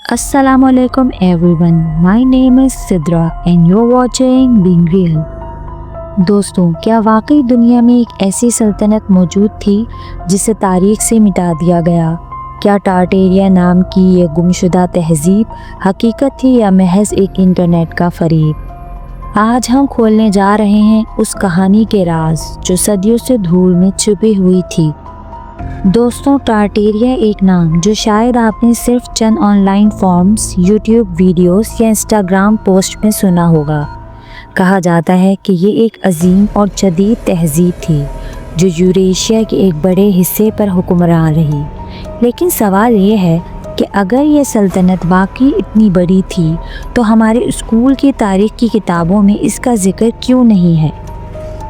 Assalamu alaikum everyone. My name is Sidra and you're watching Being Real. दोस्तों, क्या वाकई दुनिया में एक ऐसी सल्तनत मौजूद थी जिसे तारीख से मिटा दिया गया? क्या टार्टेरिया नाम की ये गुमशुदा तहजीब हकीकत थी या महज एक इंटरनेट का फरेब? आज हम खोलने जा रहे हैं उस कहानी के राज जो सदियों से धूल में छुपी हुई थी। दोस्तों, टार्टेरिया एक नाम जो शायद आपने सिर्फ चंद ऑनलाइन फॉर्म्स, यूट्यूब वीडियोस या इंस्टाग्राम पोस्ट में सुना होगा। कहा जाता है कि ये एक अजीम और जदीद तहजीब थी जो यूरेशिया के एक बड़े हिस्से पर हुक्मरान रही। लेकिन सवाल ये है कि अगर ये सल्तनत वाकई इतनी बड़ी थी तो हमारे स्कूल की तारीख की किताबों में इसका जिक्र क्यों नहीं है?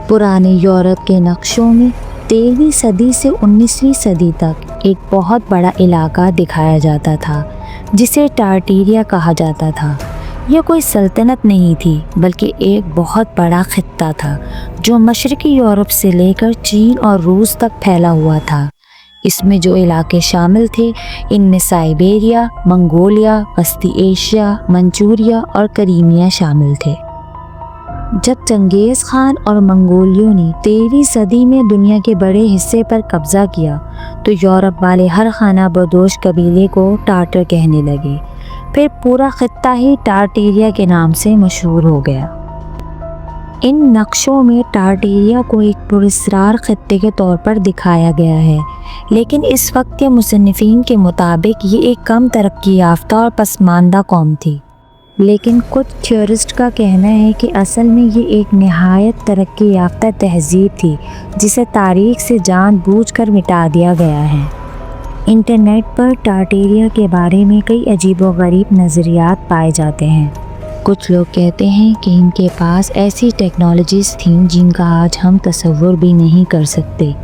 पुराने यूरोप के नक्शों में 13वीं सदी से 19वीं सदी तक एक बहुत बड़ा इलाका दिखाया जाता था जिसे टार्टेरिया कहा जाता था। यह कोई सल्तनत नहीं थी बल्कि एक बहुत बड़ा खित्ता था जो मशरक़ी यूरोप से लेकर चीन और रूस तक फैला हुआ था। इसमें जो इलाके शामिल थे इनमें साइबेरिया, मंगोलिया, वस्ती एशिया, मंचूरिया और क्रीमिया शामिल थे। जब चंगेज़ खान और मंगोलियों ने 13वीं सदी में दुनिया के बड़े हिस्से पर कब्ज़ा किया तो यूरोप वाले हर खाना बदोश कबीले को टार्टर कहने लगे। फिर पूरा खित्ता ही टार्टेरिया के नाम से मशहूर हो गया। इन नक्शों में टार्टेरिया को एक पुरस्कार खित्ते के तौर पर दिखाया गया है, लेकिन इस वक्त के मुसन्निफीन के मुताबिक ये एक कम तरक्की याफ्ता और पसमानदा कौम थी। लेकिन कुछ थ्योरिस्ट का कहना है कि असल में ये एक नहायत तरक्की याफ्ता तहजीब थी जिसे तारीख से जानबूझकर मिटा दिया गया है। इंटरनेट पर टार्टेरिया के बारे में कई अजीबोगरीब नज़रियात पाए जाते हैं। कुछ लोग कहते हैं कि इनके पास ऐसी टेक्नोलॉजीज़ थीं जिनका आज हम तसव्वुर भी नहीं कर सकते।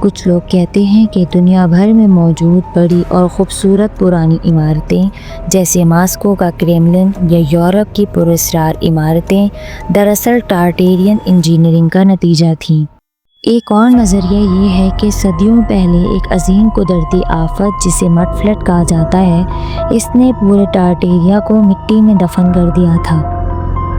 कुछ लोग कहते हैं कि दुनिया भर में मौजूद बड़ी और ख़ूबसूरत पुरानी इमारतें जैसे मास्को का क्रेमलिन या यूरोप की पुरस्कार इमारतें दरअसल टार्टेरियन इंजीनियरिंग का नतीजा थीं। एक और नज़रिया ये है कि सदियों पहले एक अजीम कुदरती आफत जिसे मड फ्लड कहा जाता है, इसने पूरे टार्टेरिया को मिट्टी में दफन कर दिया था।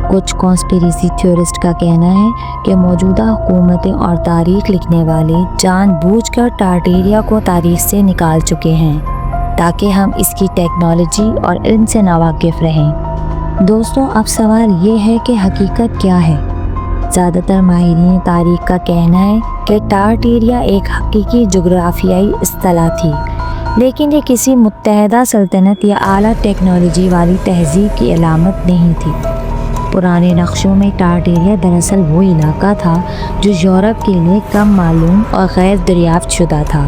कुछ कॉन्स्पिरेसी थ्योरिस्ट का कहना है कि मौजूदा हुकूमतें और तारीख लिखने वाले जानबूझकर टार्टेरिया को तारीख से निकाल चुके हैं ताकि हम इसकी टेक्नोलॉजी और इल्म से नावाकिफ़ रहें। दोस्तों, अब सवाल ये है कि हकीकत क्या है? ज़्यादातर माहिरीन तारीख का कहना है कि टार्टेरिया एक हकीकी जोग्राफियाई इस्तिलाह थी, लेकिन ये किसी मुत्तहदा सल्तनत या आला टेक्नोलॉजी वाली तहजीब की अलामत नहीं थी। पुराने नक्शों में टार्टेरिया दरअसल वो इलाका था जो यूरोप के लिए कम मालूम और गैर दरियाफ्त शुदा था,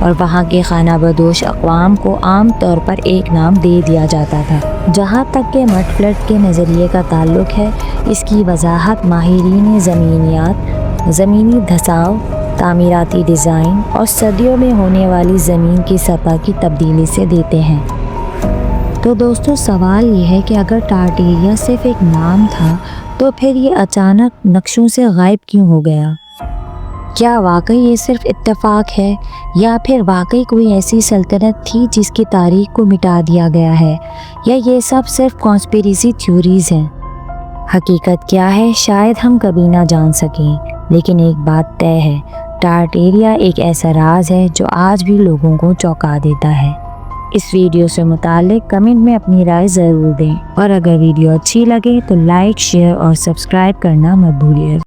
और वहाँ के खाना बदोश अक़वाम को आम तौर पर एक नाम दे दिया जाता था। जहाँ तक के मड फ्लड के नज़रिए का ताल्लुक़ है, इसकी वजाहत माहिरीन ज़मीनियात, ज़मीनी धंसाव, तामीराती डिज़ाइन और सदियों में होने वाली ज़मीन की सतह की तब्दीली से देते हैं। तो दोस्तों, सवाल ये है कि अगर टार्टेरिया सिर्फ एक नाम था तो फिर ये अचानक नक्शों से गायब क्यों हो गया? क्या वाकई ये सिर्फ इत्तेफाक है या फिर वाकई कोई ऐसी सल्तनत थी जिसकी तारीख को मिटा दिया गया है, या ये सब सिर्फ कॉन्स्पिरेसी थ्योरीज हैं? हकीकत क्या है शायद हम कभी ना जान सकें, लेकिन एक बात तय है, टार्टेरिया एक ऐसा राज है जो आज भी लोगों को चौंका देता है। इस वीडियो से मुताल्लिक कमेंट में अपनी राय ज़रूर दें, और अगर वीडियो अच्छी लगे तो लाइक, शेयर और सब्सक्राइब करना मत भूलिए।